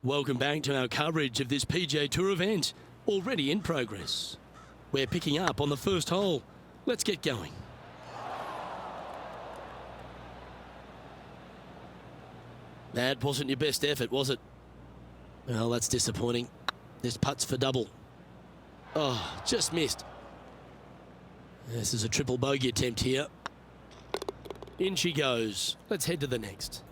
Welcome back to our coverage of this PGA Tour event, already in progress. We're picking up on the first hole. Let's get going. That wasn't your best effort, was it? Well, that's disappointing. This putt's for double. Oh, just missed. This is a triple bogey attempt here. In she goes. Let's head to the next.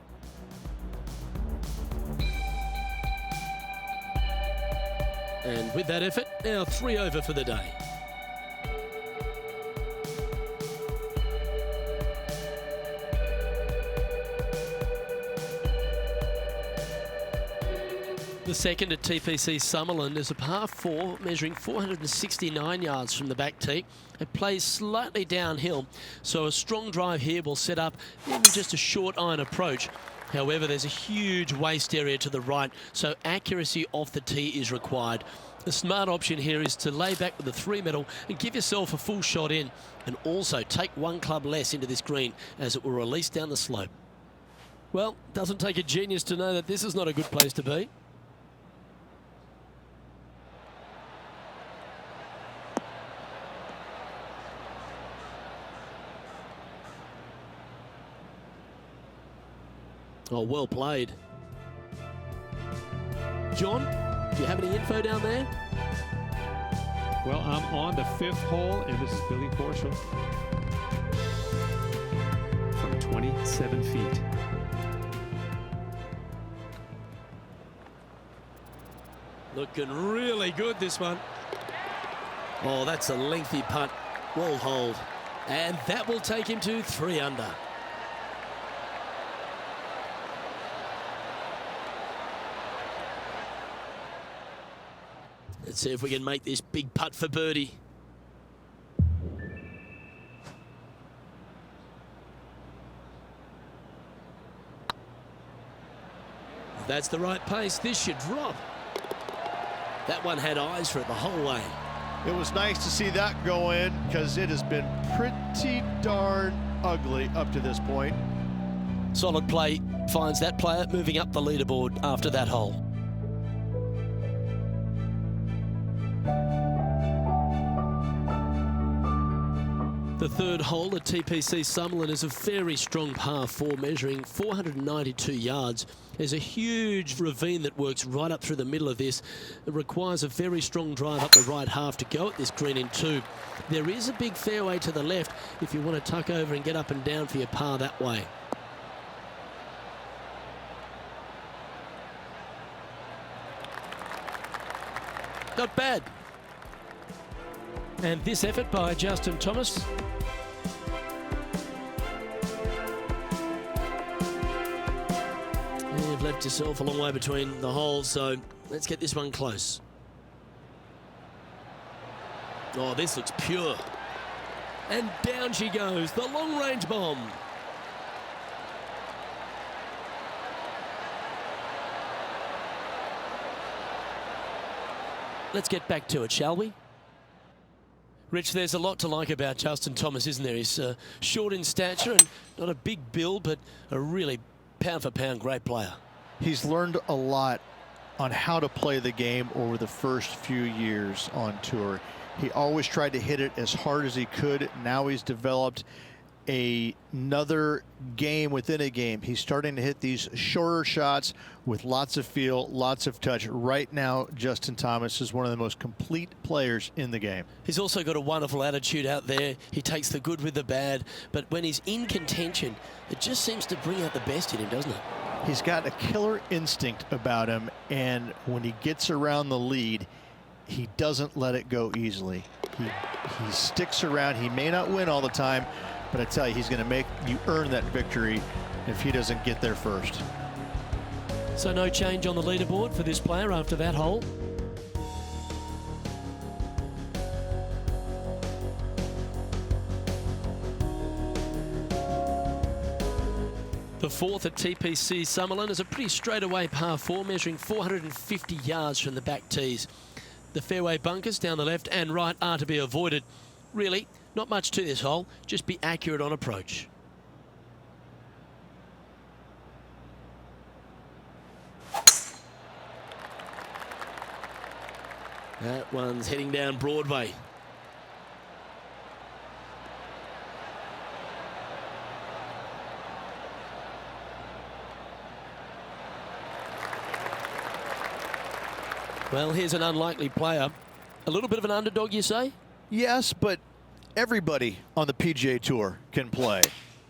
And with that effort, now 3 over for the day. The second at TPC Summerland is a par 4 measuring 469 yards from the back tee. It plays slightly downhill, so a strong drive here will set up maybe just a short iron approach. However, there's a huge waste area to the right, so accuracy off the tee is required. The smart option here is to lay back with the 3-metal and give yourself a full shot in, and also take 1 club less into this green as it will release down the slope. Well, doesn't take a genius to know that this is not a good place to be. Oh, well played. John, do you have any info down there? Well, I'm on the 5th hole, and this is Billy Horschel from 27 feet. Looking really good, this one. Oh, that's a lengthy putt. Well hold. And that will take him to 3 under. Let's see if we can make this big putt for birdie. If that's the right pace, this should drop. That one had eyes for it the whole way. It was nice to see that go in because it has been pretty darn ugly up to this point. Solid play finds that player moving up the leaderboard after that hole. The third hole at TPC Summerland is a very strong par 4 measuring 492 yards. There's a huge ravine that works right up through the middle of this. It requires a very strong drive up the right half to go at this green in 2. There is a big fairway to the left if you want to tuck over and get up and down for your par that way. Not bad. And this effort by Justin Thomas. You've left yourself a long way between the holes, so let's get this one close. Oh, this looks pure. And down she goes, the long-range bomb. Let's get back to it, shall we? Rich, there's a lot to like about Justin Thomas, isn't there? He's short in stature and not a big build, but a really pound-for-pound great player. He's learned a lot on how to play the game over the first few years on tour. He always tried to hit it as hard as he could. Now he's developed another game within a game. He's starting to hit these shorter shots with lots of feel, lots of touch. Right now, Justin Thomas is one of the most complete players in the game. He's also got a wonderful attitude out there. He takes the good with the bad, but when he's in contention, it just seems to bring out the best in him, doesn't it? He's got a killer instinct about him, and when he gets around the lead, he doesn't let it go easily. He sticks around. He may not win all the time, but I tell you, he's going to make you earn that victory if he doesn't get there first. So no change on the leaderboard for this player after that hole. The fourth at TPC Summerland is a pretty straightaway par 4 measuring 450 yards from the back tees. The fairway bunkers down the left and right are to be avoided. Really, not much to this hole, just be accurate on approach. That one's heading down Broadway. Well, here's an unlikely player. A little bit of an underdog, you say? Yes, but everybody on the PGA Tour can play.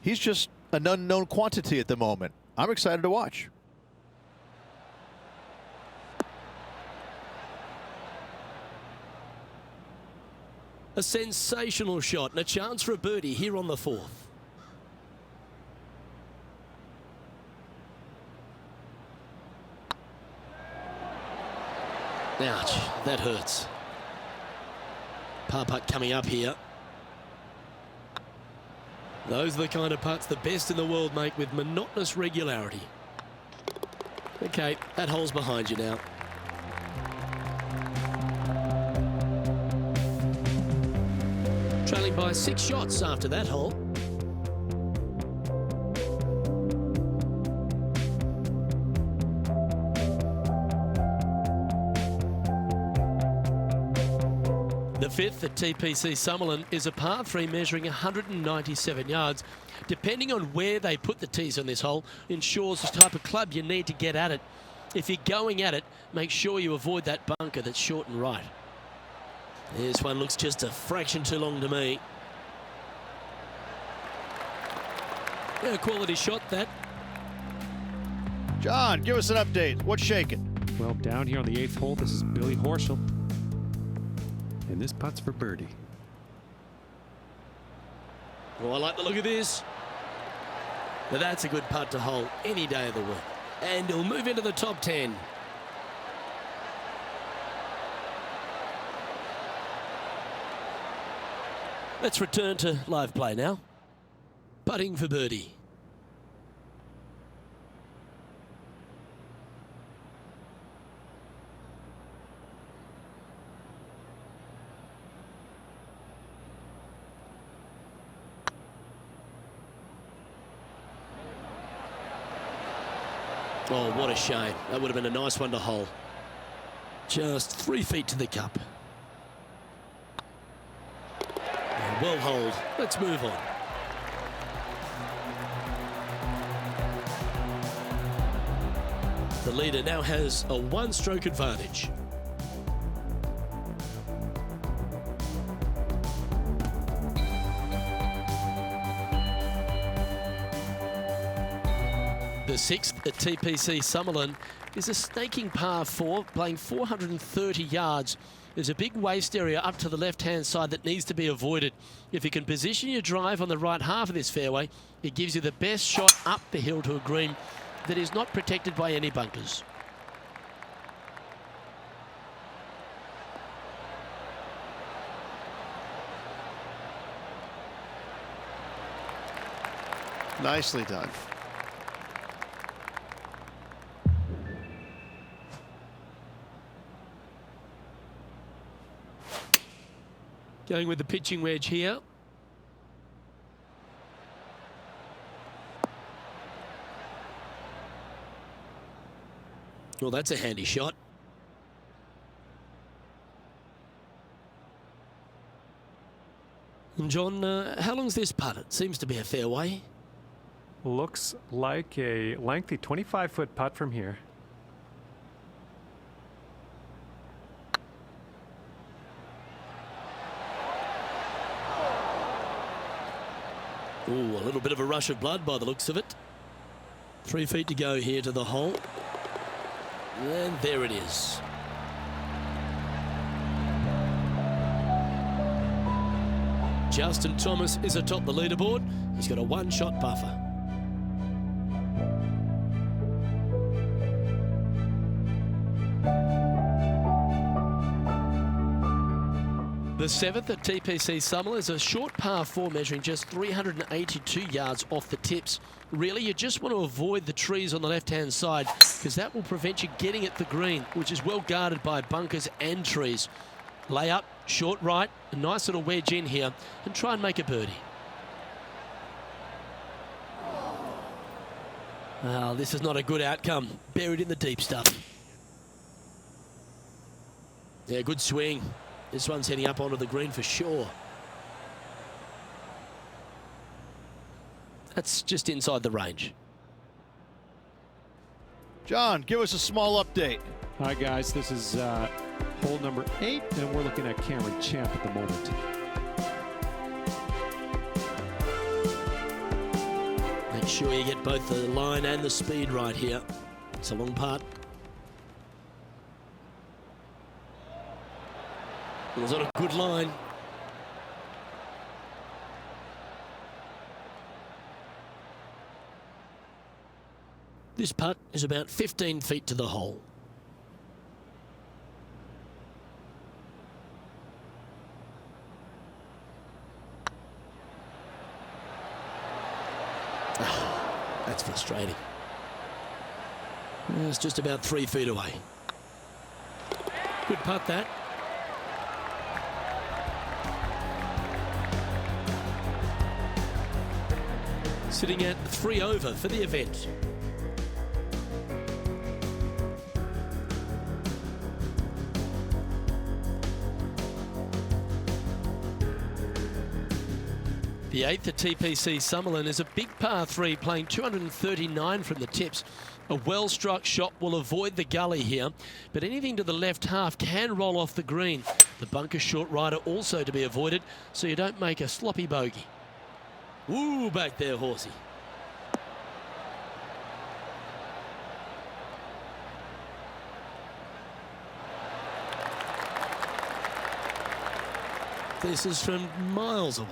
He's just an unknown quantity at the moment. I'm excited to watch. A sensational shot and a chance for a birdie here on the 4th. Ouch, that hurts. Par putt coming up here. Those are the kind of putts the best in the world make with monotonous regularity. Okay, that hole's behind you now. Trailing by 6 shots after that hole. The 5th at TPC Summerlin is a par 3 measuring 197 yards. Depending on where they put the tees on this hole ensures the type of club you need to get at it. If you're going at it, make sure you avoid that bunker that's short and right. This one looks just a fraction too long to me. Yeah, quality shot that. John, give us an update. What's shaking? Well, down here on the 8th hole, this is Billy Horschel. And this putt's for birdie. Oh, I like the look of this. Now that's a good putt to hole any day of the week. And he'll move into the top 10. Let's return to live play now. Putting for birdie. Oh, what a shame. That would have been a nice one to hole. Just 3 feet to the cup. Well holed. Let's move on. The leader now has a 1-stroke advantage. The 6th at TPC Summerlin is a snaking par 4, playing 430 yards. There's a big waste area up to the left-hand side that needs to be avoided. If you can position your drive on the right half of this fairway, it gives you the best shot up the hill to a green that is not protected by any bunkers. Nicely done. Going with the pitching wedge here. Well, that's a handy shot. And John, how long's this putt? It seems to be a fair way. Looks like a lengthy 25-foot putt from here. Ooh, a little bit of a rush of blood by the looks of it. 3 feet to go here to the hole. And there it is. Justin Thomas is atop the leaderboard. He's got a 1-shot buffer. The 7th at TPC Summerlin is a short par 4 measuring just 382 yards off the tips. Really, you just want to avoid the trees on the left-hand side because that will prevent you getting at the green, which is well guarded by bunkers and trees. Lay up, short right, a nice little wedge in here and try and make a birdie. Well, this is not a good outcome. Buried in the deep stuff. Yeah, good swing. This one's heading up onto the green for sure. That's just inside the range. John, give us a small update. Hi guys, this is hole number 8, and we're looking at Cameron Champ at the moment. Make sure you get both the line and the speed right here. It's a long putt. It was on a good line. This putt is about 15 feet to the hole. That's frustrating. It's just about 3 feet away. Good putt, that. Sitting at 3 over for the event. The 8th at TPC Summerlin is a big par 3 playing 239 from the tips. A well-struck shot will avoid the gully here, but anything to the left half can roll off the green. The bunker short rider also to be avoided, so you don't make a sloppy bogey. Ooh, back there, horsey. This is from miles away.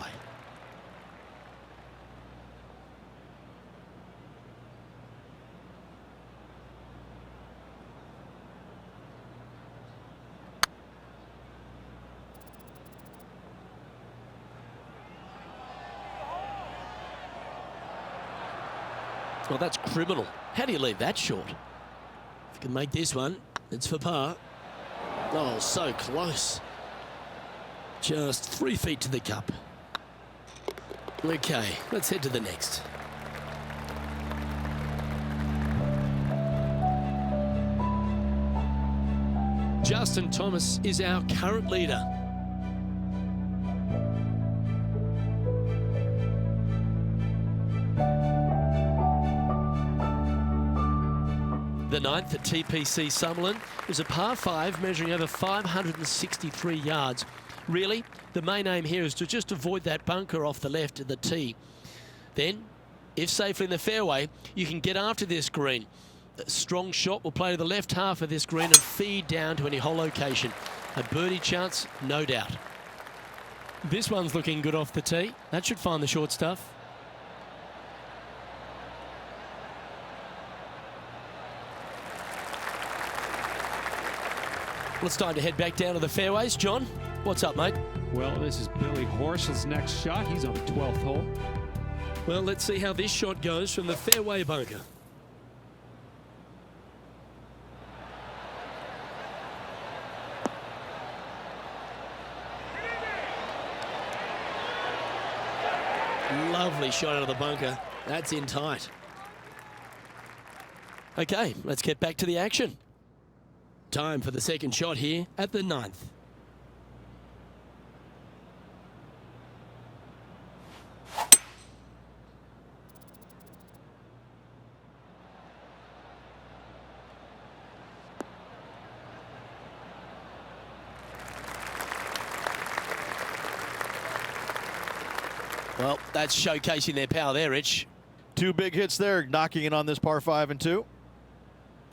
Well, that's criminal. How do you leave that short? If you can make this one, it's for par. Oh, so close. Just 3 feet to the cup. Okay, let's head to the next. Justin Thomas is our current leader. The 9th at TPC Summerlin is a par 5 measuring over 563 yards. Really, the main aim here is to just avoid that bunker off the left of the tee. Then, if safely in the fairway, you can get after this green. A strong shot will play to the left half of this green and feed down to any hole location. A birdie chance, no doubt. This one's looking good off the tee. That should find the short stuff. Well, it's time to head back down to the fairways. John, what's up, mate? Well, this is Billy Horschel's next shot. He's on the 12th hole. Well, let's see how this shot goes from the fairway bunker. Lovely shot out of the bunker. That's in tight. Okay, let's get back to the action. Time for the second shot here at the 9th. Well, that's showcasing their power there, Rich. 2 big hits there, knocking it on this par 5 and 2.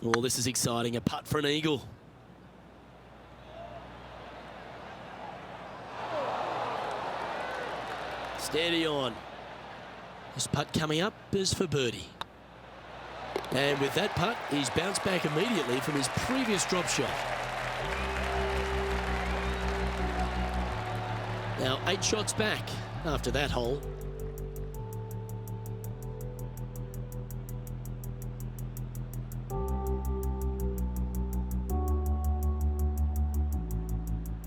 Oh, this is exciting. A putt for an eagle. Steady on. This putt coming up is for birdie. And with that putt, he's bounced back immediately from his previous drop shot. Now 8 shots back after that hole.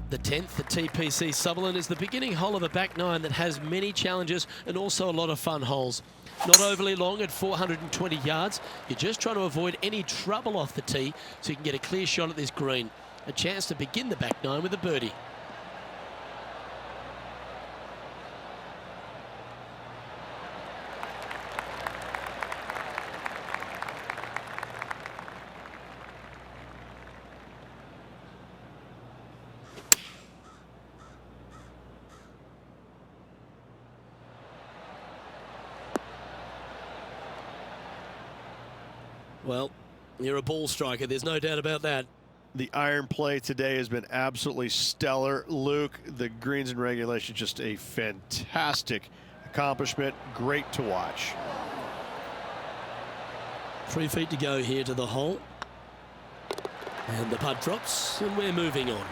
The 10th at TPC Summerlin is the beginning hole of a back 9 that has many challenges and also a lot of fun holes. Not overly long at 420 yards. You're just trying to avoid any trouble off the tee so you can get a clear shot at this green. A chance to begin the back nine with a birdie. Well, you're a ball striker, there's no doubt about that. The iron play today has been absolutely stellar. Luke, the greens and regulation, just a fantastic accomplishment. Great to watch. 3 feet to go here to the hole. And the putt drops, and we're moving on.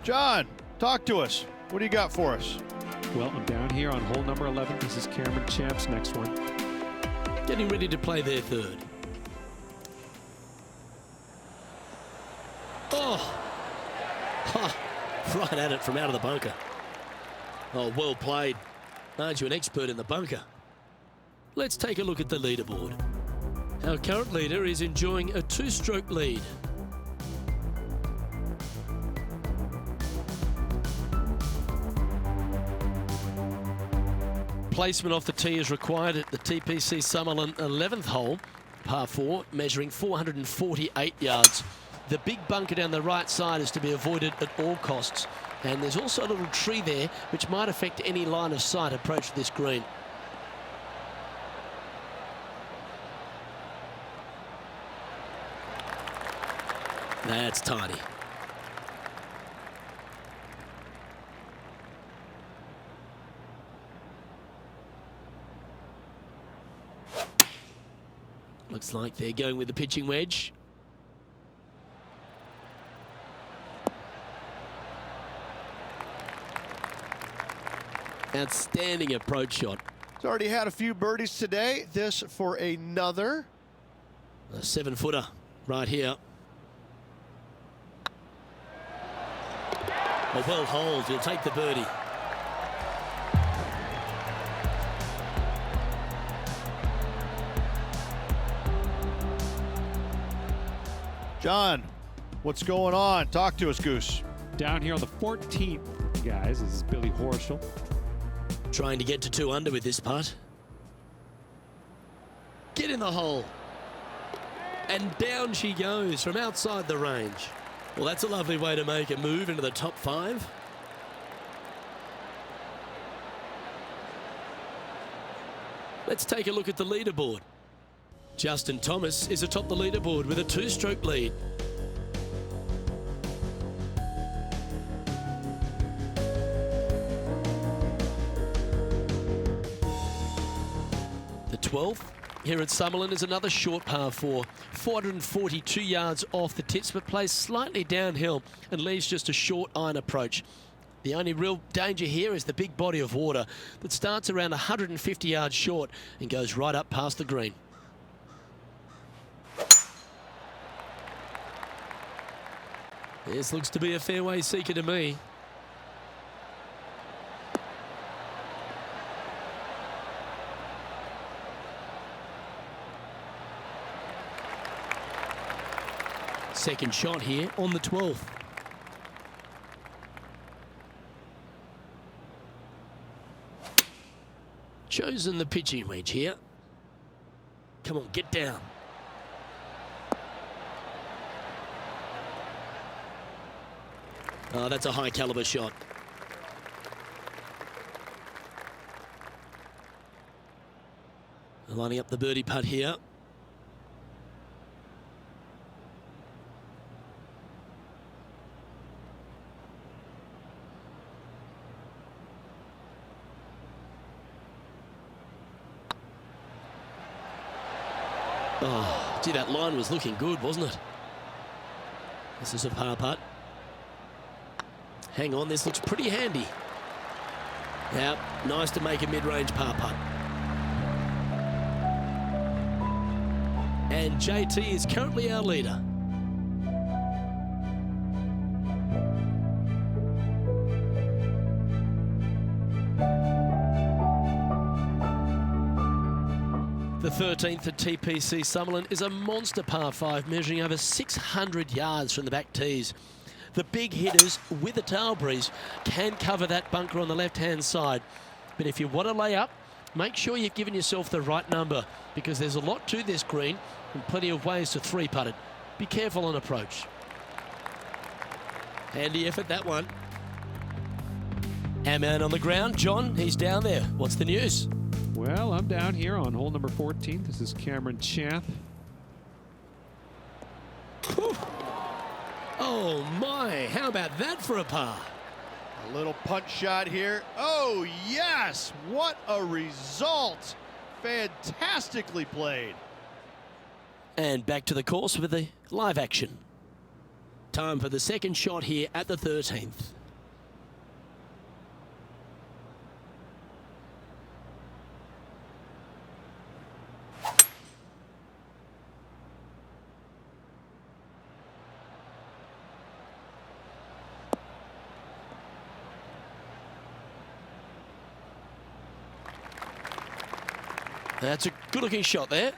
John, talk to us. What do you got for us? Well, I'm down here on hole number 11. This is Cameron Champ's next one. Getting ready to play their third. Oh! Ha! Right at it from out of the bunker. Oh, well played. Aren't you an expert in the bunker? Let's take a look at the leaderboard. Our current leader is enjoying a 2-stroke lead. Placement off the tee is required at the TPC Summerlin 11th hole, par 4, measuring 448 yards. The big bunker down the right side is to be avoided at all costs. And there's also a little tree there which might affect any line of sight approach to this green. That's tidy. Looks like they're going with the pitching wedge. Outstanding approach shot. He's already had a few birdies today. This for another. A 7-footer right here. A well hold. He'll take the birdie. John, what's going on? Talk to us, Goose. Down here on the 14th, guys, this is Billy Horschel. Trying to get to 2 under with this putt. Get in the hole. And down she goes from outside the range. Well, that's a lovely way to make a move into the top 5. Let's take a look at the leaderboard. Justin Thomas is atop the leaderboard with a 2-stroke lead. The 12th here at Summerlin is another short par 4, 442 yards off the tips, but plays slightly downhill and leaves just a short iron approach. The only real danger here is the big body of water that starts around 150 yards short and goes right up past the green. This looks to be a fairway seeker to me. Second shot here on the 12th. Chosen the pitching wedge here. Come on, get down. Oh, that's a high caliber shot. Lining up the birdie putt here. Oh, gee, that line was looking good, wasn't it? This is a par putt. Hang on, this looks pretty handy. Yeah, nice to make a mid-range par putt. And JT is currently our leader. The 13th at TPC Summerlin is a monster par 5 measuring over 600 yards from the back tees. The big hitters with a tail breeze can cover that bunker on the left-hand side. But if you want to lay up, make sure you've given yourself the right number, because there's a lot to this green and plenty of ways to three-putt it. Be careful on approach. Handy effort, that one. Our man on the ground, John, he's down there. What's the news? Well, I'm down here on hole number 14. This is Cameron Champ. Whew. Oh my, how about that for a par? A little punch shot here. Oh yes, what a result. Fantastically played. And back to the course with the live action. Time for the second shot here at the 13th. That's a good-looking shot there.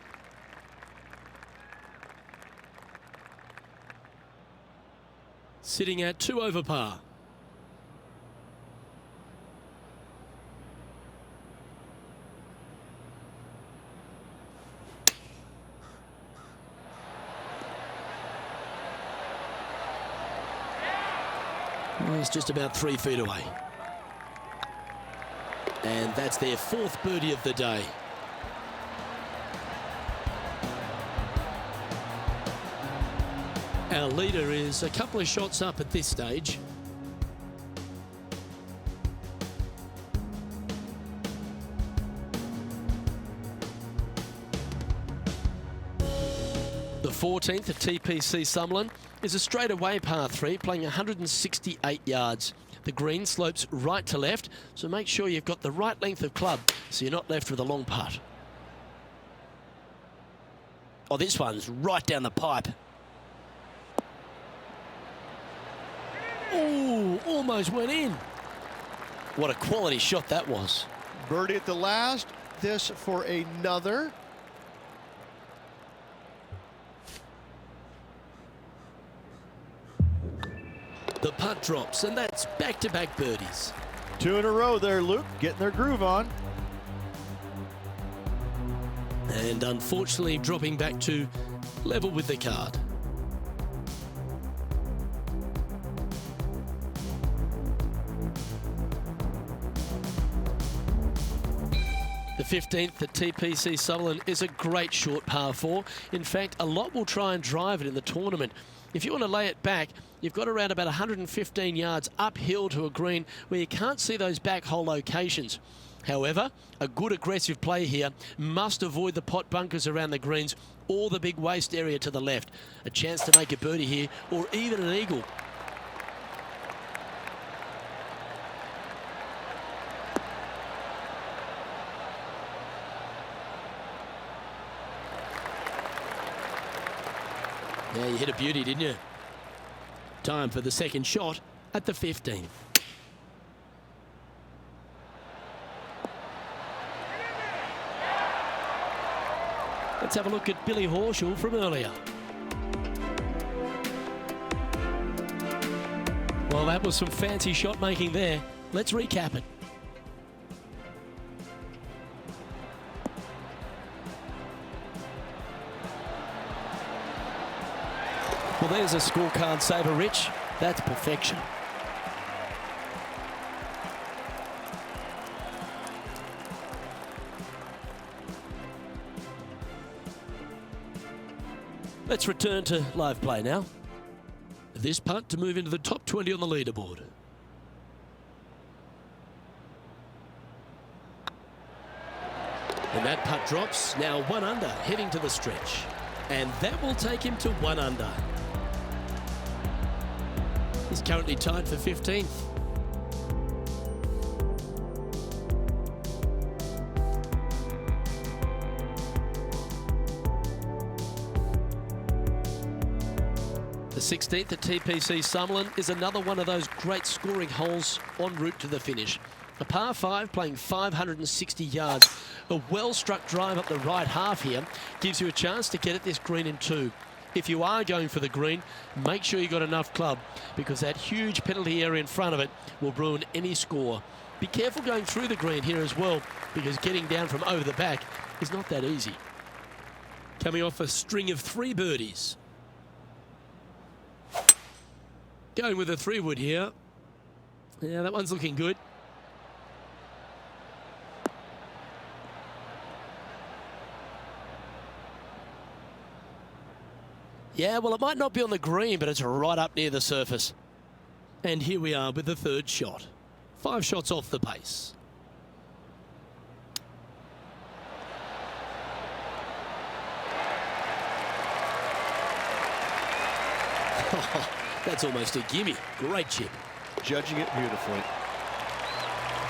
Sitting at 2 over par. Well, it's just about 3 feet away. And that's their 4th birdie of the day. Our leader is a couple of shots up at this stage. The 14th at TPC Summerlin is a straightaway par 3, playing 168 yards. The green slopes right to left, so make sure you've got the right length of club so you're not left with a long putt. Oh, this one's right down the pipe. Oh, almost went in. What a quality shot that was. Birdie at the last. This for another. The putt drops, and that's back-to-back birdies. 2 in a row there, Luke. Getting their groove on. And unfortunately dropping back to level with the card. The 15th at TPC Summerlin is a great short par 4. In fact, a lot will try and drive it in the tournament. If you want to lay it back, you've got around about 115 yards uphill to a green where you can't see those back hole locations. However, a good aggressive play here must avoid the pot bunkers around the greens or the big waste area to the left. A chance to make a birdie here or even an eagle. Yeah, you hit a beauty, didn't you? Time for the second shot at the 15th. Let's have a look at Billy Horschel from earlier. Well, that was some fancy shot making there. Let's recap it. Well, there's a scorecard saver, Rich. That's perfection. Let's return to live play now. This putt to move into the top 20 on the leaderboard. And that putt drops, now 1 under, heading to the stretch. And that will take him to 1 under. He's currently tied for 15th. The 16th at TPC Summerlin is another one of those great scoring holes en route to the finish. A par 5 playing 560 yards. A well-struck drive up the right half here gives you a chance to get at this green in 2. If you are going for the green, make sure you got enough club, because that huge penalty area in front of it will ruin any score. Be careful going through the green here as well, because getting down from over the back is not that easy. Coming off a string of 3 birdies. Going with a 3-wood here. Yeah, that one's looking good. Yeah, well, it might not be on the green, but it's right up near the surface. And here we are with the 3rd shot. 5 shots off the pace. Oh, that's almost a gimme. Great chip. Judging it beautifully.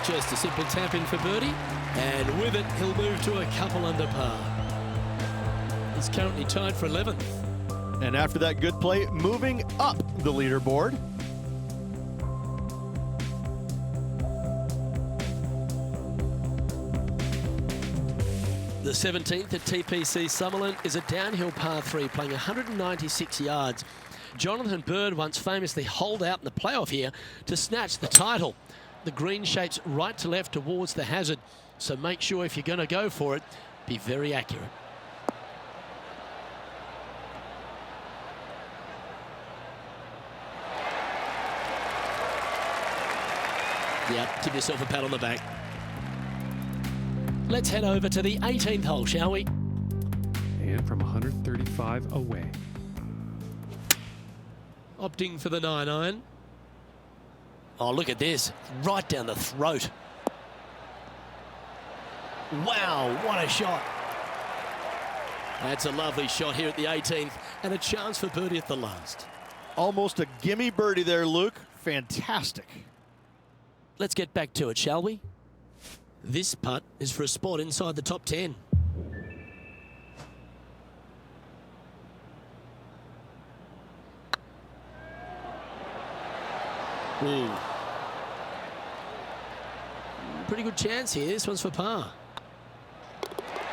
Just a simple tap in for birdie, and with it, he'll move to a couple under par. He's currently tied for 11th. And after that good play, moving up the leaderboard. The 17th at TPC Summerlin is a downhill par 3 playing 196 yards. Jonathan Bird once famously holed out in the playoff here to snatch the title. The green shapes right to left towards the hazard, so make sure if you're going to go for it, be very accurate. Yep, give yourself a pat on the back. Let's head over to the 18th hole, shall we? And from 135 away. Opting for the 9-iron. Oh, look at this. Right down the throat. Wow, what a shot. That's a lovely shot here at the 18th, and a chance for birdie at the last. Almost a gimme birdie there, Luke. Fantastic. Let's get back to it, shall we? This putt is for a spot inside the top 10. Ooh. Pretty good chance here. This one's for par.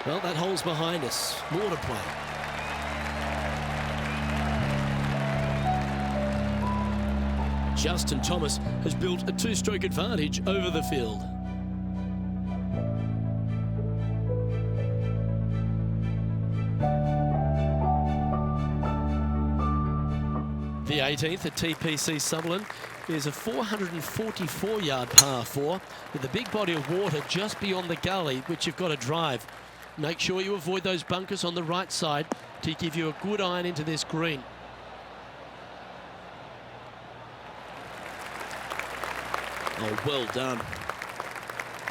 Well, that hole's behind us. More to play. Justin Thomas has built a 2-stroke advantage over the field. The 18th at TPC Summerlin is a 444-yard par 4 with a big body of water just beyond the gully, which you've got to drive. Make sure you avoid those bunkers on the right side to give you a good iron into this green. Oh, well done.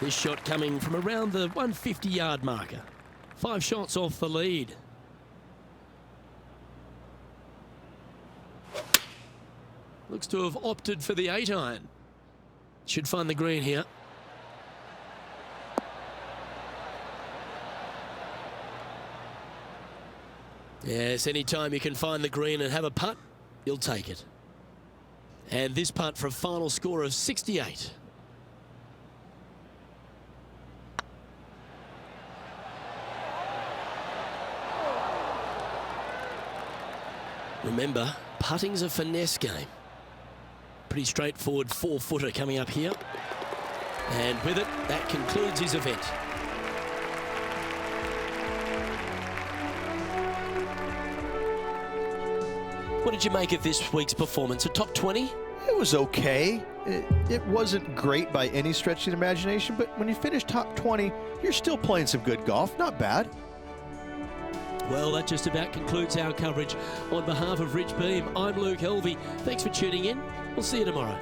This shot coming from around the 150-yard marker. 5 shots off the lead. Looks to have opted for the 8-iron. Should find the green here. Yes, anytime you can find the green and have a putt, you'll take it. And this putt for a final score of 68. Remember, putting's a finesse game. Pretty straightforward 4-footer coming up here. And with it, that concludes his event. What did you make of this week's performance? A top 20? It was okay. It wasn't great by any stretch of the imagination, but when you finish top 20, you're still playing some good golf. Not bad. Well, that just about concludes our coverage. On behalf of Rich Beam, I'm Luke Helvey. Thanks for tuning in. We'll see you tomorrow.